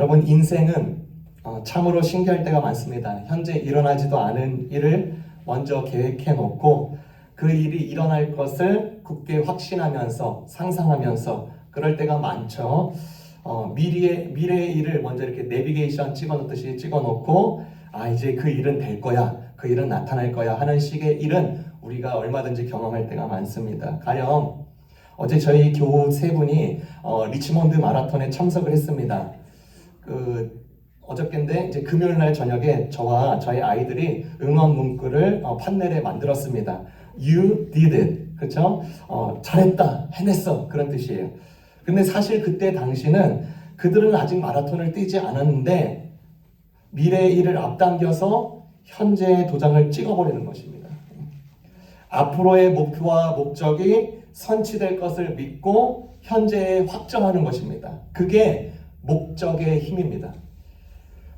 여러분, 인생은 참으로 신기할 때가 많습니다. 현재 일어나지도 않은 일을 먼저 계획해 놓고 그 일이 일어날 것을 굳게 확신하면서 상상하면서 그럴 때가 많죠. 미래의 일을 먼저 이렇게 내비게이션 찍어 놓듯이 찍어 놓고 이제 그 일은 될 거야, 그 일은 나타날 거야 하는 식의 일은 우리가 얼마든지 경험할 때가 많습니다. 가령 어제 저희 교우 세 분이 리치몬드 마라톤에 참석을 했습니다. 어저께인데 이제 금요일 날 저녁에 저와 저희 아이들이 응원 문구를 판넬에 만들었습니다. You did it. 그렇죠? 잘했다, 해냈어, 그런 뜻이에요. 근데 사실 그때 당시는 그들은 아직 마라톤을 뛰지 않았는데 미래의 일을 앞당겨서 현재의 도장을 찍어버리는 것입니다. 앞으로의 목표와 목적이 선취될 것을 믿고 현재에 확정하는 것입니다. 그게 목적의 힘입니다.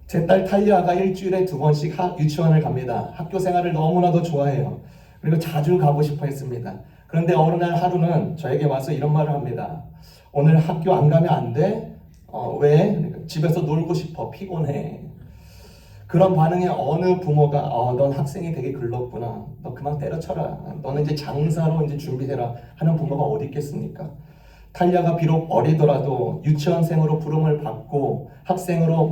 제 딸 탈리아가 일주일에 2번씩 유치원을 갑니다. 학교 생활을 너무나도 좋아해요. 그리고 자주 가고 싶어 했습니다. 그런데 어느 날 하루는 저에게 와서 이런 말을 합니다. 오늘 학교 안 가면 안 돼? 왜? 집에서 놀고 싶어. 피곤해. 그런 반응에 어느 부모가 넌 학생이 되게 글렀구나. 너 그만 때려쳐라. 너는 이제 장사로 이제 준비해라 하는 부모가 어디 있겠습니까? 탈리아가 비록 어리더라도 유치원생으로 부름을 받고 학생으로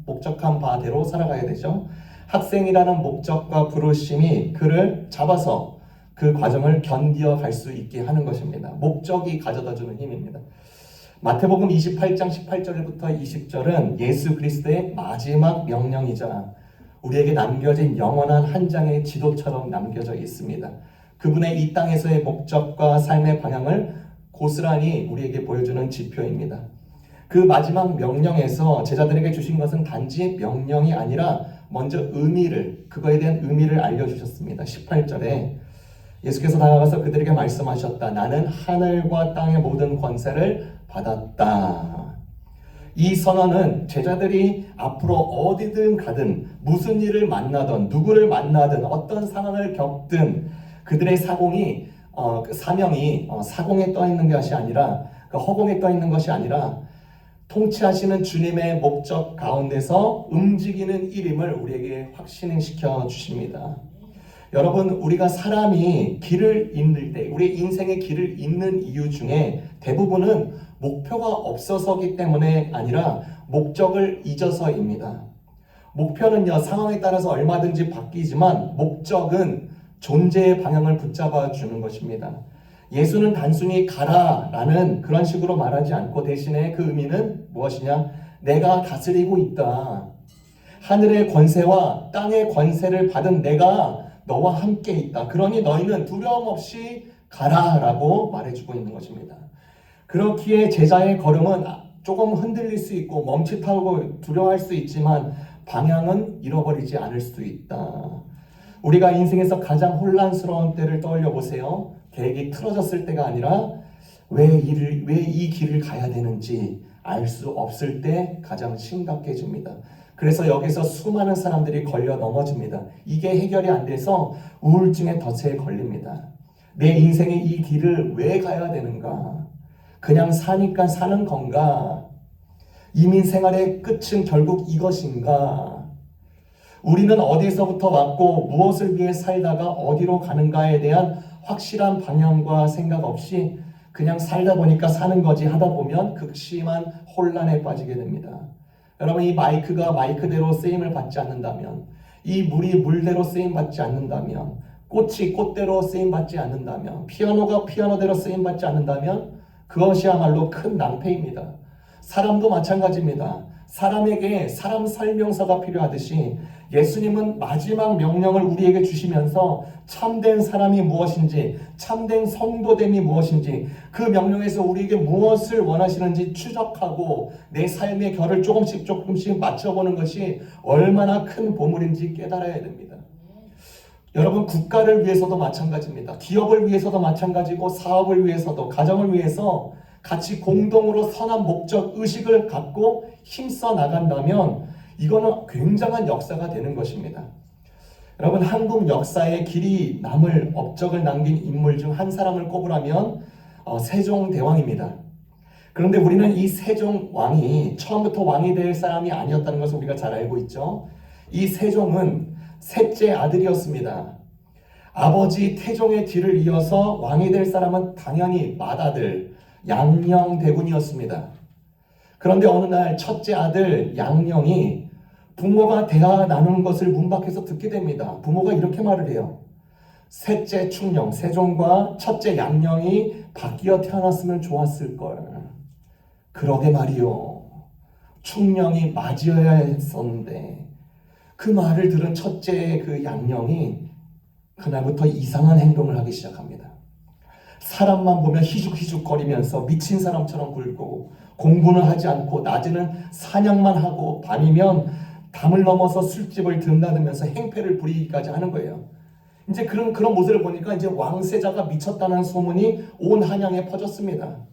목적한 바대로 살아가야 되죠. 학생이라는 목적과 부르심이 그를 잡아서 그 과정을 견디어 갈 수 있게 하는 것입니다. 목적이 가져다주는 힘입니다. 마태복음 28장 18절부터 20절은 예수 그리스도의 마지막 명령이자 우리에게 남겨진 영원한 한 장의 지도처럼 남겨져 있습니다. 그분의 이 땅에서의 목적과 삶의 방향을 고스란히 우리에게 보여주는 지표입니다. 그 마지막 명령에서 제자들에게 주신 것은 단지 명령이 아니라 먼저 그거에 대한 의미를 알려주셨습니다. 18절에 예수께서 다가가서 그들에게 말씀하셨다. 나는 하늘과 땅의 모든 권세를 받았다. 이 선언은 제자들이 앞으로 어디든 가든 무슨 일을 만나든 누구를 만나든 어떤 상황을 겪든 그들의 사명이 사공에 떠 있는 것이 아니라 허공에 떠 있는 것이 아니라 통치하시는 주님의 목적 가운데서 움직이는 일임을 우리에게 확신시켜 주십니다. 여러분, 우리가 사람이 길을 잇는 때, 우리 인생의 길을 잇는 이유 중에 대부분은 목표가 없어서기 때문에 아니라 목적을 잊어서입니다. 목표는요, 상황에 따라서 얼마든지 바뀌지만 목적은 존재의 방향을 붙잡아 주는 것입니다. 예수는 단순히 가라라는 그런 식으로 말하지 않고 대신에 그 의미는 무엇이냐? 내가 다스리고 있다. 하늘의 권세와 땅의 권세를 받은 내가 너와 함께 있다. 그러니 너희는 두려움 없이 가라라고 말해주고 있는 것입니다. 그렇기에 제자의 걸음은 조금 흔들릴 수 있고 멈칫하고 두려워할 수 있지만 방향은 잃어버리지 않을 수 있다. 우리가 인생에서 가장 혼란스러운 때를 떠올려 보세요. 계획이 틀어졌을 때가 아니라 왜 이 길을 가야 되는지 알 수 없을 때 가장 심각해집니다. 그래서 여기서 수많은 사람들이 걸려 넘어집니다. 이게 해결이 안 돼서 우울증의 덫에 걸립니다. 내 인생의 이 길을 왜 가야 되는가? 그냥 사니까 사는 건가? 이민 생활의 끝은 결국 이것인가? 우리는 어디서부터 왔고 무엇을 위해 살다가 어디로 가는가에 대한 확실한 방향과 생각 없이 그냥 살다 보니까 사는 거지 하다 보면 극심한 혼란에 빠지게 됩니다. 여러분, 이 마이크가 마이크대로 쓰임을 받지 않는다면, 이 물이 물대로 쓰임 받지 않는다면, 꽃이 꽃대로 쓰임 받지 않는다면, 피아노가 피아노대로 쓰임 받지 않는다면 그것이야말로 큰 낭패입니다. 사람도 마찬가지입니다. 사람에게 사람 설명서가 필요하듯이 예수님은 마지막 명령을 우리에게 주시면서 참된 사람이 무엇인지, 참된 성도됨이 무엇인지, 그 명령에서 우리에게 무엇을 원하시는지 추적하고 내 삶의 결을 조금씩 맞춰보는 것이 얼마나 큰 보물인지 깨달아야 됩니다. 여러분, 국가를 위해서도 마찬가지입니다. 기업을 위해서도 마찬가지고 사업을 위해서도 가정을 위해서 같이 공동으로 선한 목적 의식을 갖고 힘써 나간다면 이거는 굉장한 역사가 되는 것입니다. 여러분, 한국 역사에 길이 남을 업적을 남긴 인물 중 한 사람을 꼽으라면 세종대왕입니다. 그런데 우리는 이 세종 왕이 처음부터 왕이 될 사람이 아니었다는 것을 우리가 잘 알고 있죠. 이 세종은 셋째 아들이었습니다. 아버지 태종의 뒤를 이어서 왕이 될 사람은 당연히 맏아들 양녕대군이었습니다. 그런데 어느 날 첫째 아들 양녕이 부모가 대화 나누는 것을 문 밖에서 듣게 됩니다. 부모가 이렇게 말을 해요. 셋째 충령 세종과 첫째 양녕이 바뀌어 태어났으면 좋았을걸. 그러게 말이요. 충령이 맞이어야 했었는데 그 말을 들은 첫째 그 양녕이 그날부터 이상한 행동을 하기 시작합니다. 사람만 보면 희죽희죽거리면서 미친 사람처럼 굴고 공부는 하지 않고 낮에는 사냥만 하고 밤이면 담을 넘어서 술집을 드나들면서 행패를 부리기까지 하는 거예요. 이제 그런 모습을 보니까 이제 왕세자가 미쳤다는 소문이 온 한양에 퍼졌습니다.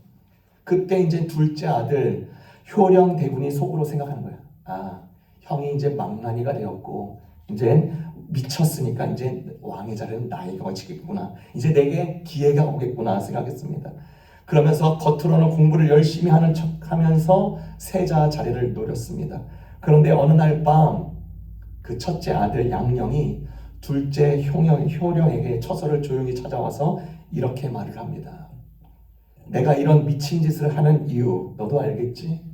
그때 이제 둘째 아들 효령 대군이 속으로 생각하는 거예요. 아, 형이 이제 망나니가 되었고 이제 미쳤으니까 이제 왕의 자리는 나에게 얹히겠구나. 이제 내게 기회가 오겠구나 생각했습니다. 그러면서 겉으로는 공부를 열심히 하는 척하면서 세자 자리를 노렸습니다. 그런데 어느 날 밤 그 첫째 아들 양녕이 둘째 효령에게 처소를 조용히 찾아와서 이렇게 말을 합니다. 내가 이런 미친 짓을 하는 이유 너도 알겠지?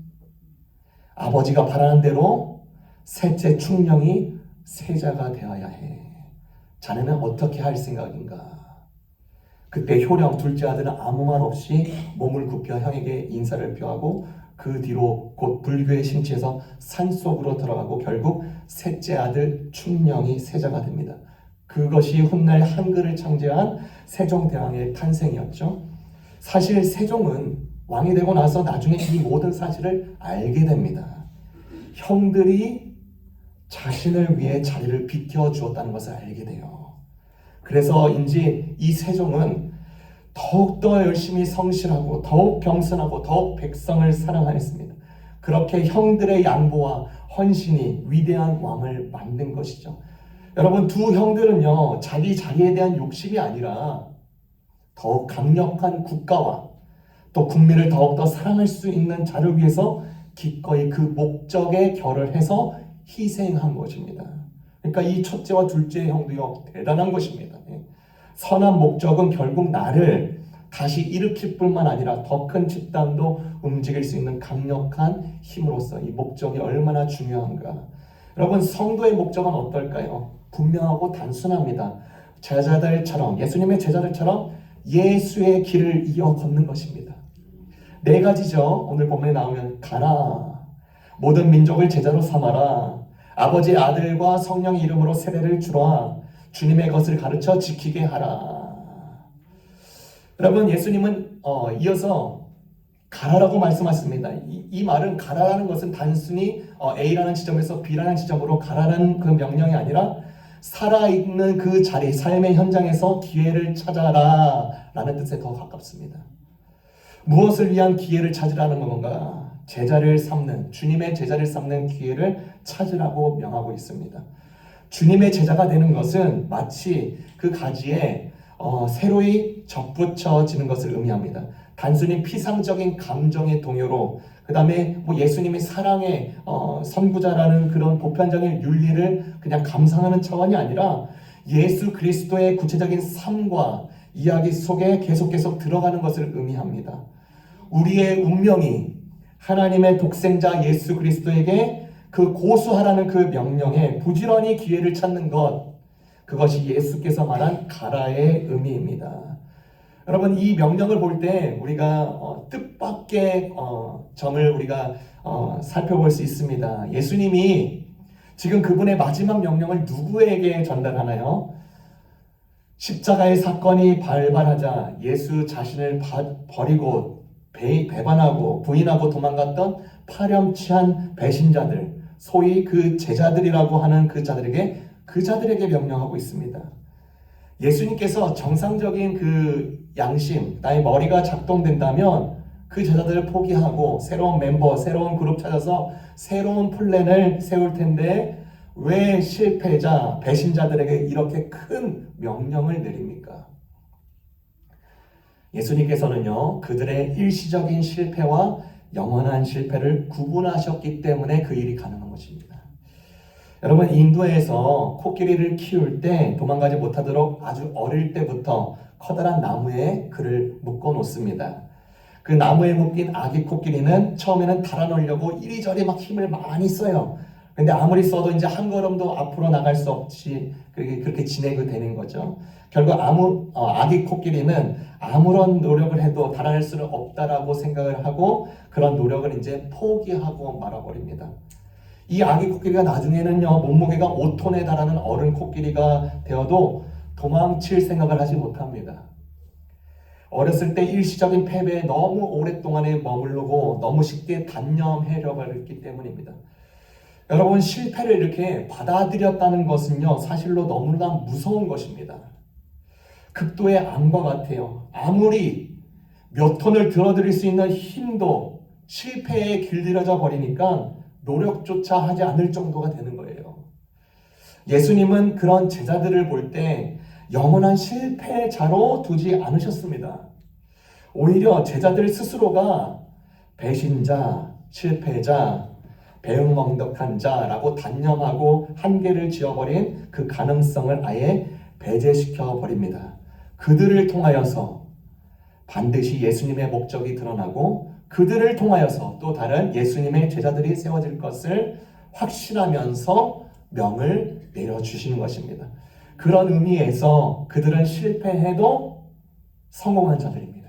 아버지가 바라는 대로 셋째 충령이 세자가 되어야 해. 자네는 어떻게 할 생각인가? 그때 효령 둘째 아들은 아무 말 없이 몸을 굽혀 형에게 인사를 표하고 그 뒤로 곧 불교에 심취해서 산속으로 들어가고 결국 셋째 아들 충령이 세자가 됩니다. 그것이 훗날 한글을 창제한 세종대왕의 탄생이었죠. 사실 세종은 왕이 되고 나서 나중에 이 모든 사실을 알게 됩니다. 형들이 자신을 위해 자리를 비켜주었다는 것을 알게 돼요. 그래서인지 이 세종은 더욱더 열심히 성실하고 더욱 겸손하고 더욱 백성을 사랑하였습니다. 그렇게 형들의 양보와 헌신이 위대한 왕을 만든 것이죠. 여러분, 두 형들은요, 자기 자리에 대한 욕심이 아니라 더욱 강력한 국가와 또 국민을 더욱더 사랑할 수 있는 자를 위해서 기꺼이 그 목적에 결을해서 희생한 것입니다. 그러니까 이 첫째와 둘째 형도요, 대단한 것입니다. 선한 목적은 결국 나를 다시 일으킬 뿐만 아니라 더 큰 집단도 움직일 수 있는 강력한 힘으로서 이 목적이 얼마나 중요한가. 여러분, 성도의 목적은 어떨까요? 분명하고 단순합니다. 제자들처럼, 예수님의 제자들처럼 예수의 길을 이어 걷는 것입니다. 네 가지죠. 오늘 본문에 나오면 가라, 모든 민족을 제자로 삼아라, 아버지 아들과 성령의 이름으로 세례를 주라, 주님의 것을 가르쳐 지키게 하라. 여러분, 예수님은 이어서 가라라고 말씀하십니다. 이 말은 가라라는 것은 단순히 A라는 지점에서 B라는 지점으로 가라라는 그 명령이 아니라 살아있는 그 자리, 삶의 현장에서 기회를 찾아라 라는 뜻에 더 가깝습니다. 무엇을 위한 기회를 찾으라는 건가? 제자를 삼는, 주님의 제자를 삼는 기회를 찾으라고 명하고 있습니다. 주님의 제자가 되는 것은 마치 그 가지에 새로이 접붙여지는 것을 의미합니다. 단순히 피상적인 감정의 동요로, 그 다음에 예수님의 사랑의 선구자라는 그런 보편적인 윤리를 그냥 감상하는 차원이 아니라 예수 그리스도의 구체적인 삶과 이야기 속에 계속 들어가는 것을 의미합니다. 우리의 운명이 하나님의 독생자 예수 그리스도에게 그 고수하라는 그 명령에 부지런히 기회를 찾는 것, 그것이 예수께서 말한 가라의 의미입니다. 여러분, 이 명령을 볼 때 우리가 뜻밖의 점을 우리가 살펴볼 수 있습니다. 예수님이 지금 그분의 마지막 명령을 누구에게 전달하나요? 십자가의 사건이 발발하자 예수 자신을 버리고 배반하고 부인하고 도망갔던 파렴치한 배신자들, 소위 그 제자들이라고 하는 그 자들에게 명령하고 있습니다. 예수님께서 정상적인 그 양심, 나의 머리가 작동된다면 그 제자들을 포기하고 새로운 멤버, 새로운 그룹 찾아서 새로운 플랜을 세울 텐데 왜 실패자, 배신자들에게 이렇게 큰 명령을 내립니까? 예수님께서는요, 그들의 일시적인 실패와 영원한 실패를 구분하셨기 때문에 그 일이 가능한 것입니다. 여러분, 인도에서 코끼리를 키울 때 도망가지 못하도록 아주 어릴 때부터 커다란 나무에 그를 묶어 놓습니다. 그 나무에 묶인 아기 코끼리는 처음에는 달아놓으려고 이리저리 막 힘을 많이 써요. 근데 아무리 써도 이제 한 걸음도 앞으로 나갈 수 없이 그렇게 지내게 되는 거죠. 결국 아기 코끼리는 아무런 노력을 해도 달아낼 수는 없다라고 생각을 하고 그런 노력을 이제 포기하고 말아버립니다. 이 아기 코끼리가 나중에는요, 몸무게가 5톤에 달하는 어른 코끼리가 되어도 도망칠 생각을 하지 못합니다. 어렸을 때 일시적인 패배에 너무 오랫동안에 머무르고 너무 쉽게 단념해버렸기 때문입니다. 여러분, 실패를 이렇게 받아들였다는 것은요, 사실로 너무나 무서운 것입니다. 극도의 암과 같아요. 아무리 몇 톤을 들어드릴 수 있는 힘도 실패에 길들여져 버리니까 노력조차 하지 않을 정도가 되는 거예요. 예수님은 그런 제자들을 볼 때 영원한 실패자로 두지 않으셨습니다. 오히려 제자들 스스로가 배신자, 실패자, 배은망덕한 자라고 단념하고 한계를 지어버린 그 가능성을 아예 배제시켜 버립니다. 그들을 통하여서 반드시 예수님의 목적이 드러나고 그들을 통하여서 또 다른 예수님의 제자들이 세워질 것을 확신하면서 명을 내려주시는 것입니다. 그런 의미에서 그들은 실패해도 성공한 자들입니다.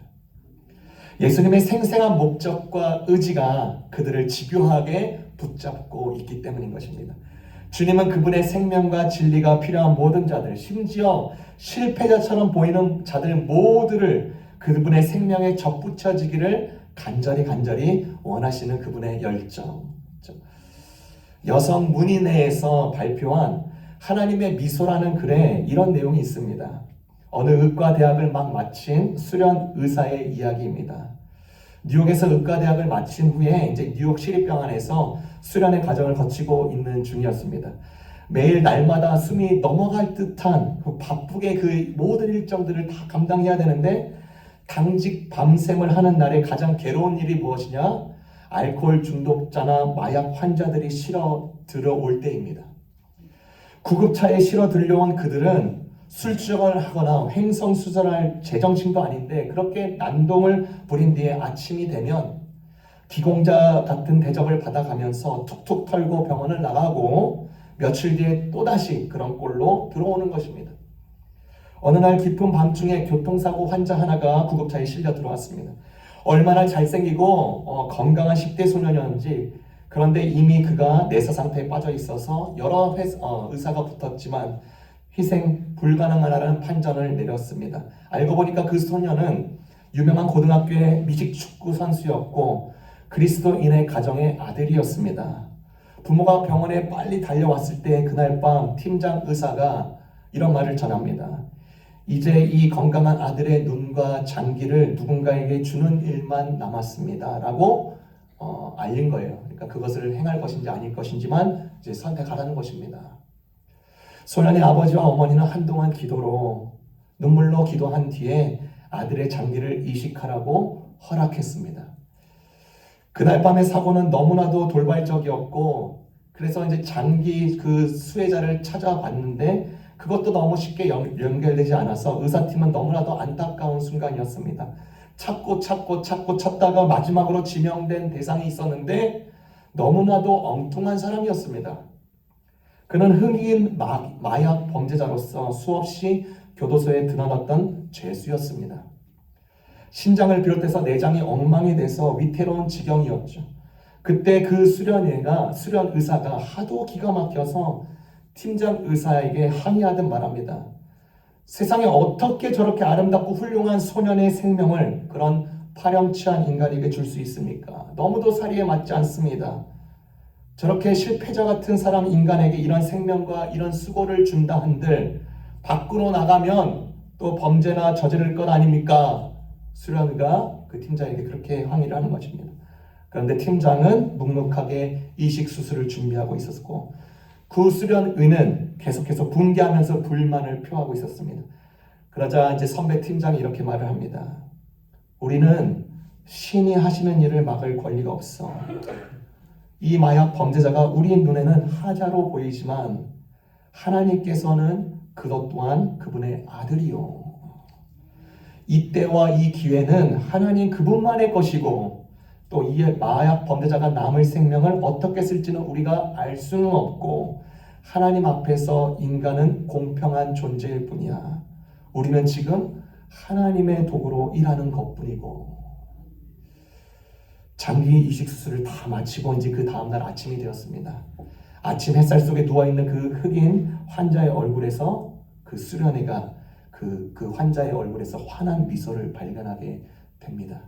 예수님의 생생한 목적과 의지가 그들을 집요하게 붙잡고 있기 때문인 것입니다. 주님은 그분의 생명과 진리가 필요한 모든 자들, 심지어 실패자처럼 보이는 자들 모두를 그분의 생명에 접붙여지기를 간절히 원하시는 그분의 열정. 여성 문인회에서 발표한 하나님의 미소라는 글에 이런 내용이 있습니다. 어느 의과대학을 막 마친 수련 의사의 이야기입니다. 뉴욕에서 의과대학을 마친 후에 이제 뉴욕 시립병원에서 수련의 과정을 거치고 있는 중이었습니다. 매일 날마다 숨이 넘어갈 듯한 바쁘게 그 모든 일정들을 다 감당해야 되는데 당직 밤샘을 하는 날에 가장 괴로운 일이 무엇이냐? 알코올 중독자나 마약 환자들이 실어 들어올 때입니다. 구급차에 실어 들려온 그들은 술주정을 하거나 횡성수설할 제정신도 아닌데 그렇게 난동을 부린 뒤에 아침이 되면 기공자 같은 대접을 받아가면서 툭툭 털고 병원을 나가고 며칠 뒤에 또다시 그런 꼴로 들어오는 것입니다. 어느 날 깊은 밤중에 교통사고 환자 하나가 구급차에 실려 들어왔습니다. 얼마나 잘생기고 건강한 10대 소년이었는지, 그런데 이미 그가 내사 상태에 빠져 있어서 여러 의사가 붙었지만 희생 불가능하다는 판정을 내렸습니다. 알고 보니까 그 소년은 유명한 고등학교의 미식 축구 선수였고 그리스도인의 가정의 아들이었습니다. 부모가 병원에 빨리 달려왔을 때 그날 밤 팀장 의사가 이런 말을 전합니다. 이제 이 건강한 아들의 눈과 장기를 누군가에게 주는 일만 남았습니다. 라고 알린 거예요. 그러니까 그것을 행할 것인지 아닐 것인지만 이제 선택하라는 것입니다. 소년의 아버지와 어머니는 한동안 눈물로 기도한 뒤에 아들의 장기를 이식하라고 허락했습니다. 그날 밤의 사고는 너무나도 돌발적이었고, 그래서 이제 장기 그 수혜자를 찾아봤는데 그것도 너무 쉽게 연결되지 않아서 의사팀은 너무나도 안타까운 순간이었습니다. 찾다가 마지막으로 지명된 대상이 있었는데 너무나도 엉뚱한 사람이었습니다. 그는 흑인 마약 범죄자로서 수없이 교도소에 드러났던 죄수였습니다. 신장을 비롯해서 내장이 엉망이 돼서 위태로운 지경이었죠. 그때 그 수련 의사가 하도 기가 막혀서 팀장 의사에게 항의하듯 말합니다. 세상에 어떻게 저렇게 아름답고 훌륭한 소년의 생명을 그런 파렴치한 인간에게 줄 수 있습니까? 너무도 사리에 맞지 않습니다. 저렇게 실패자 같은 사람 인간에게 이런 생명과 이런 수고를 준다 한들 밖으로 나가면 또 범죄나 저지를 것 아닙니까? 수련의가 그 팀장에게 그렇게 항의를 하는 것입니다. 그런데 팀장은 묵묵하게 이식 수술을 준비하고 있었고 그 수련의는 계속해서 분개하면서 불만을 표하고 있었습니다. 그러자 이제 선배 팀장이 이렇게 말을 합니다. 우리는 신이 하시는 일을 막을 권리가 없어. 이 마약 범죄자가 우리 눈에는 하자로 보이지만 하나님께서는 그것 또한 그분의 아들이요. 이때와 이 기회는 하나님 그분만의 것이고 또 이 마약 범죄자가 남을 생명을 어떻게 쓸지는 우리가 알 수는 없고 하나님 앞에서 인간은 공평한 존재일 뿐이야. 우리는 지금 하나님의 도구로 일하는 것뿐이고 장기 이식 수술을 다 마치고 이제 그 다음날 아침이 되었습니다. 아침 햇살 속에 누워있는 그 흑인 환자의 얼굴에서 그 수련회가 그 환자의 얼굴에서 환한 미소를 발견하게 됩니다.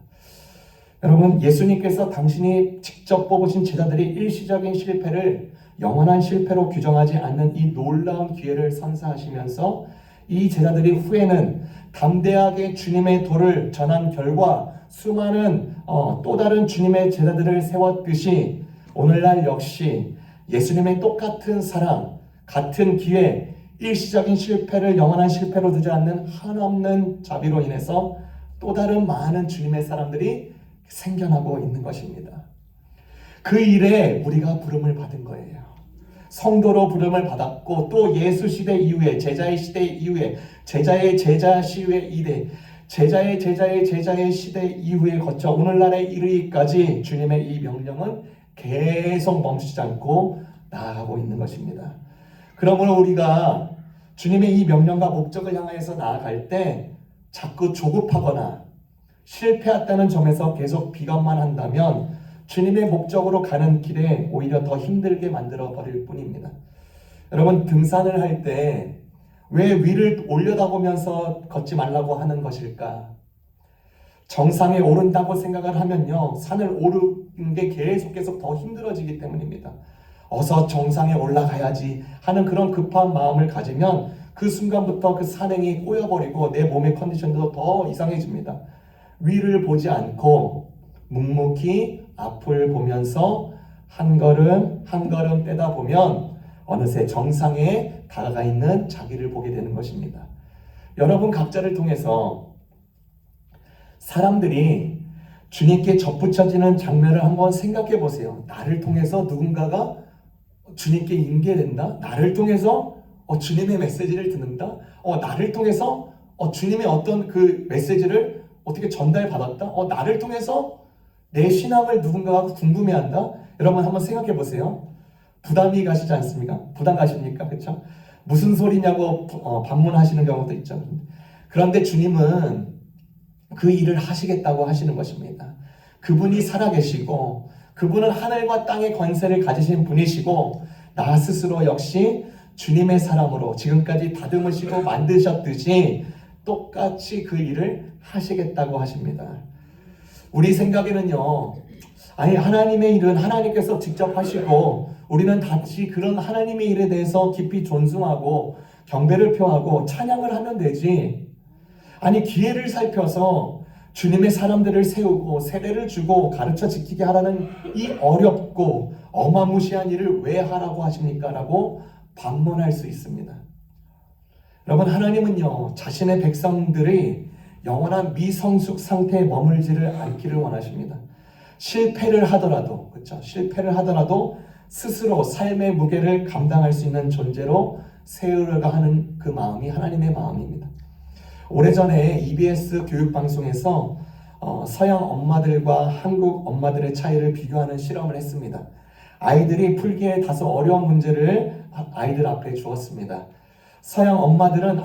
여러분, 예수님께서 당신이 직접 뽑으신 제자들이 일시적인 실패를 영원한 실패로 규정하지 않는 이 놀라운 기회를 선사하시면서 이 제자들이 후에는 담대하게 주님의 도를 전한 결과 수많은 또 다른 주님의 제자들을 세웠듯이 오늘날 역시 예수님의 똑같은 사랑, 같은 기회, 일시적인 실패를 영원한 실패로 두지 않는 한없는 자비로 인해서 또 다른 많은 주님의 사람들이 생겨나고 있는 것입니다. 그 일에 우리가 부름을 받은 거예요. 성도로 부름을 받았고 또 예수 시대 이후에 제자의 시대 이후에 제자의 제자 시대 이래 제자의 제자의 제자의 시대 이후에 거쳐 오늘날에 이르기까지 주님의 이 명령은 계속 멈추지 않고 나아가고 있는 것입니다. 그러므로 우리가 주님의 이 명령과 목적을 향해서 나아갈 때 자꾸 조급하거나 실패했다는 점에서 계속 비관만 한다면 주님의 목적으로 가는 길에 오히려 더 힘들게 만들어 버릴 뿐입니다. 여러분, 등산을 할 때 왜 위를 올려다보면서 걷지 말라고 하는 것일까? 정상에 오른다고 생각을 하면요, 산을 오르는 게 계속 더 힘들어지기 때문입니다. 어서 정상에 올라가야지 하는 그런 급한 마음을 가지면 그 순간부터 그 산행이 꼬여버리고 내 몸의 컨디션도 더 이상해집니다. 위를 보지 않고 묵묵히 앞을 보면서 한 걸음 한 걸음 떼다 보면 어느새 정상에 다가가 있는 자기를 보게 되는 것입니다. 여러분 각자를 통해서 사람들이 주님께 접붙여지는 장면을 한번 생각해 보세요. 나를 통해서 누군가가 주님께 인계된다? 나를 통해서 주님의 메시지를 듣는다? 나를 통해서 주님의 어떤 그 메시지를 어떻게 전달받았다? 나를 통해서 내 신앙을 누군가가 궁금해한다? 여러분 한번 생각해 보세요. 부담이 가시지 않습니까? 부담 가십니까? 그렇죠? 무슨 소리냐고 반문하시는 경우도 있죠. 그런데 주님은 그 일을 하시겠다고 하시는 것입니다. 그분이 살아계시고 그분은 하늘과 땅의 권세를 가지신 분이시고 나 스스로 역시 주님의 사람으로 지금까지 다듬으시고 만드셨듯이 똑같이 그 일을 하시겠다고 하십니다. 우리 생각에는요, 아니 하나님의 일은 하나님께서 직접 하시고 우리는 다시 그런 하나님의 일에 대해서 깊이 존중하고 경배를 표하고 찬양을 하면 되지. 아니 기회를 살펴서 주님의 사람들을 세우고 세례를 주고 가르쳐 지키게 하라는 이 어렵고 어마무시한 일을 왜 하라고 하십니까? 라고 반문할 수 있습니다. 여러분, 하나님은요 자신의 백성들이 영원한 미성숙 상태에 머물지를 않기를 원하십니다. 실패를 하더라도, 그렇죠? 실패를 하더라도 스스로 삶의 무게를 감당할 수 있는 존재로 세우려고 하는 그 마음이 하나님의 마음입니다. 오래전에 EBS 교육방송에서 서양 엄마들과 한국 엄마들의 차이를 비교하는 실험을 했습니다. 아이들이 풀기에 다소 어려운 문제를 아이들 앞에 주었습니다. 서양 엄마들은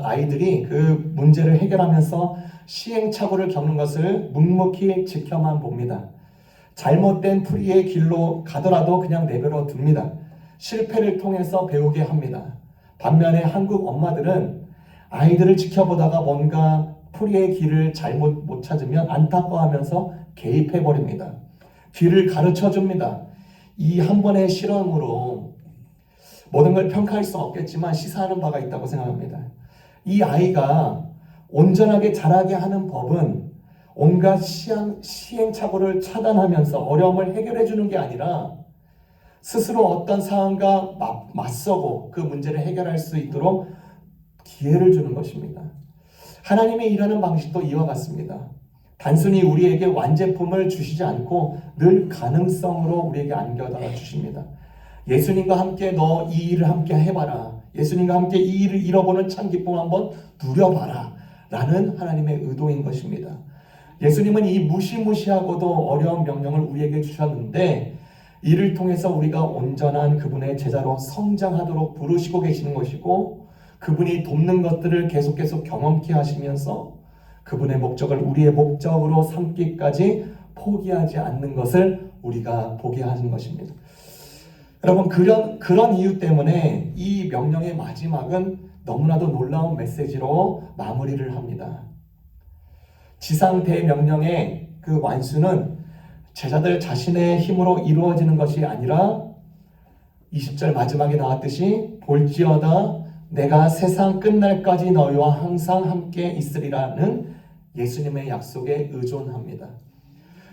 아이들이 그 문제를 해결하면서 시행착오를 겪는 것을 묵묵히 지켜만 봅니다. 잘못된 풀이의 길로 가더라도 그냥 내버려 둡니다. 실패를 통해서 배우게 합니다. 반면에 한국 엄마들은 아이들을 지켜보다가 뭔가 풀이의 길을 잘못 못 찾으면 안타까워하면서 개입해버립니다. 길을 가르쳐줍니다. 이 한 번의 실험으로 모든 걸 평가할 수는 없겠지만 시사하는 바가 있다고 생각합니다. 이 아이가 온전하게 자라게 하는 법은 온갖 시행착오를 차단하면서 어려움을 해결해 주는 게 아니라 스스로 어떤 상황과 맞서고 그 문제를 해결할 수 있도록 기회를 주는 것입니다. 하나님의 일하는 방식도 이와 같습니다. 단순히 우리에게 완제품을 주시지 않고 늘 가능성으로 우리에게 안겨다 주십니다. 예수님과 함께 너 이 일을 함께 해봐라. 예수님과 함께 이 일을 잃어보는 참 기쁨 한번 누려봐라. 라는 하나님의 의도인 것입니다. 예수님은 이 무시무시하고도 어려운 명령을 우리에게 주셨는데 이를 통해서 우리가 온전한 그분의 제자로 성장하도록 부르시고 계시는 것이고 그분이 돕는 것들을 계속 경험케 하시면서 그분의 목적을 우리의 목적으로 삼기까지 포기하지 않는 것을 우리가 보게 하는 것입니다. 여러분, 그런 이유 때문에 이 명령의 마지막은 너무나도 놀라운 메시지로 마무리를 합니다. 지상 대명령의 그 완수는 제자들 자신의 힘으로 이루어지는 것이 아니라 20절 마지막에 나왔듯이 볼지어다 내가 세상 끝날까지 너희와 항상 함께 있으리라는 예수님의 약속에 의존합니다.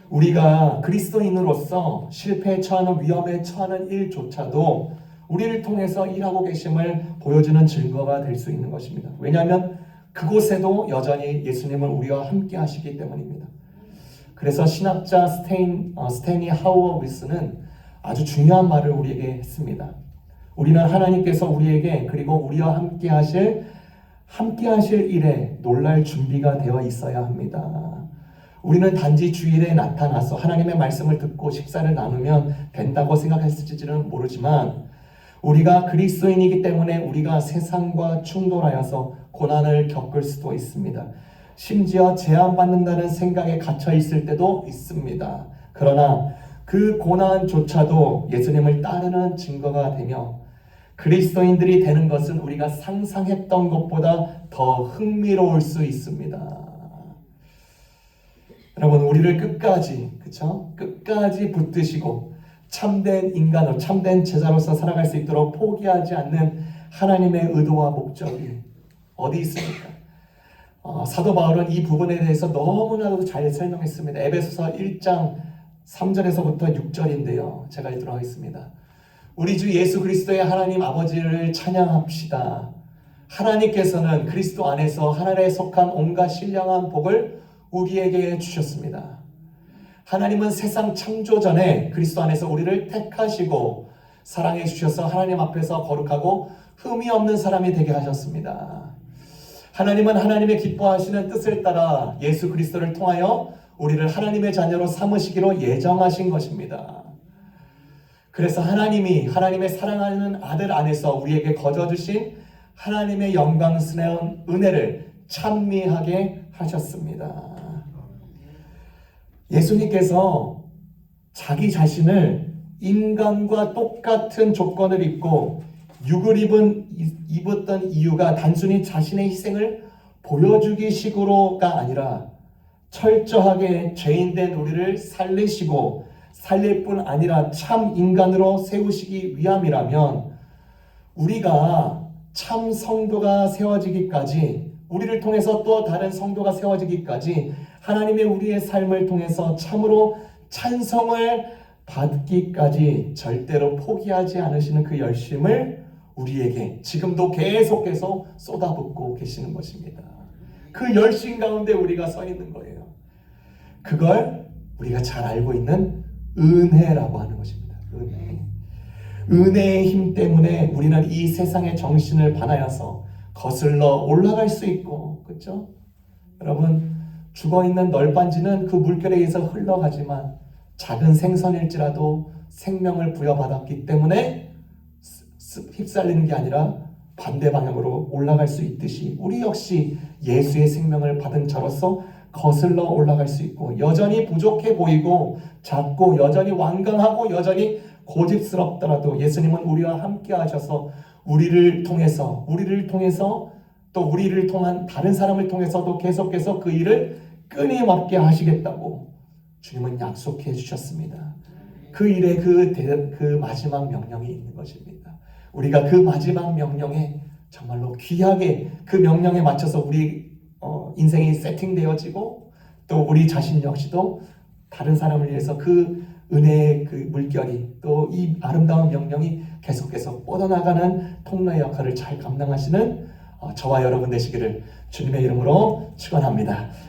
우리가 그리스도인으로서 실패에 처하는 위험에 처하는 일조차도 우리를 통해서 일하고 계심을 보여주는 증거가 될 수 있는 것입니다. 왜냐하면 그곳에도 여전히 예수님은 우리와 함께 하시기 때문입니다. 그래서 신학자 스테니 하우어위스는 아주 중요한 말을 우리에게 했습니다. 우리는 하나님께서 우리에게 그리고 우리와 함께 하실 일에 놀랄 준비가 되어 있어야 합니다. 우리는 단지 주일에 나타나서 하나님의 말씀을 듣고 식사를 나누면 된다고 생각했을지는 모르지만 우리가 그리스도인이기 때문에 우리가 세상과 충돌하여서 고난을 겪을 수도 있습니다. 심지어 제한받는다는 생각에 갇혀 있을 때도 있습니다. 그러나 그 고난조차도 예수님을 따르는 증거가 되며 그리스도인들이 되는 것은 우리가 상상했던 것보다 더 흥미로울 수 있습니다. 여러분, 우리를 끝까지 붙드시고 참된 인간으로, 참된 제자로서 살아갈 수 있도록 포기하지 않는 하나님의 의도와 목적이 어디 있습니까? 사도 바울은 이 부분에 대해서 너무나도 잘 설명했습니다. 에베소서 1장 3절에서부터 6절인데요. 제가 읽도록 하겠습니다. 우리 주 예수 그리스도의 하나님 아버지를 찬양합시다. 하나님께서는 그리스도 안에서 하늘에 속한 온갖 신령한 복을 우리에게 주셨습니다. 하나님은 세상 창조 전에 그리스도 안에서 우리를 택하시고 사랑해 주셔서 하나님 앞에서 거룩하고 흠이 없는 사람이 되게 하셨습니다. 하나님은 하나님의 기뻐하시는 뜻을 따라 예수 그리스도를 통하여 우리를 하나님의 자녀로 삼으시기로 예정하신 것입니다. 그래서 하나님이 하나님의 사랑하는 아들 안에서 우리에게 거저주신 하나님의 영광스러운 은혜를 찬미하게 하셨습니다. 예수님께서 자기 자신을 인간과 똑같은 조건을 입고 육을 입었던 이유가 단순히 자신의 희생을 보여주기 식으로가 아니라 철저하게 죄인된 우리를 살리시고 살릴 뿐 아니라 참 인간으로 세우시기 위함이라면 우리가 참 성도가 세워지기까지 우리를 통해서 또 다른 성도가 세워지기까지 하나님의 우리의 삶을 통해서 참으로 찬송을 받기까지 절대로 포기하지 않으시는 그 열심을 우리에게 지금도 계속해서 쏟아붓고 계시는 것입니다. 그 열심 가운데 우리가 서 있는 거예요. 그걸 우리가 잘 알고 있는 은혜라고 하는 것입니다. 은혜의 힘 때문에 우리는 이 세상의 정신을 반하여서 거슬러 올라갈 수 있고, 그렇죠? 여러분, 죽어있는 널빤지는 그 물결에 의해서 흘러가지만 작은 생선일지라도 생명을 부여받았기 때문에 휩쓸리는 게 아니라 반대 방향으로 올라갈 수 있듯이 우리 역시 예수의 생명을 받은 자로서 거슬러 올라갈 수 있고 여전히 부족해 보이고 작고 여전히 완강하고 여전히 고집스럽더라도 예수님은 우리와 함께 하셔서 우리를 통해서 또 우리를 통한 다른 사람을 통해서도 계속해서 그 일을 끊임없게 하시겠다고 주님은 약속해 주셨습니다. 그 일에 그 마지막 명령이 있는 것입니다. 우리가 그 마지막 명령에 정말로 귀하게 그 명령에 맞춰서 우리 인생이 세팅되어지고 또 우리 자신 역시도 다른 사람을 위해서 그 은혜의 그 물결이 또 이 아름다운 명령이 계속해서 뻗어나가는 통로의 역할을 잘 감당하시는 저와 여러분 되시기를 주님의 이름으로 축원합니다.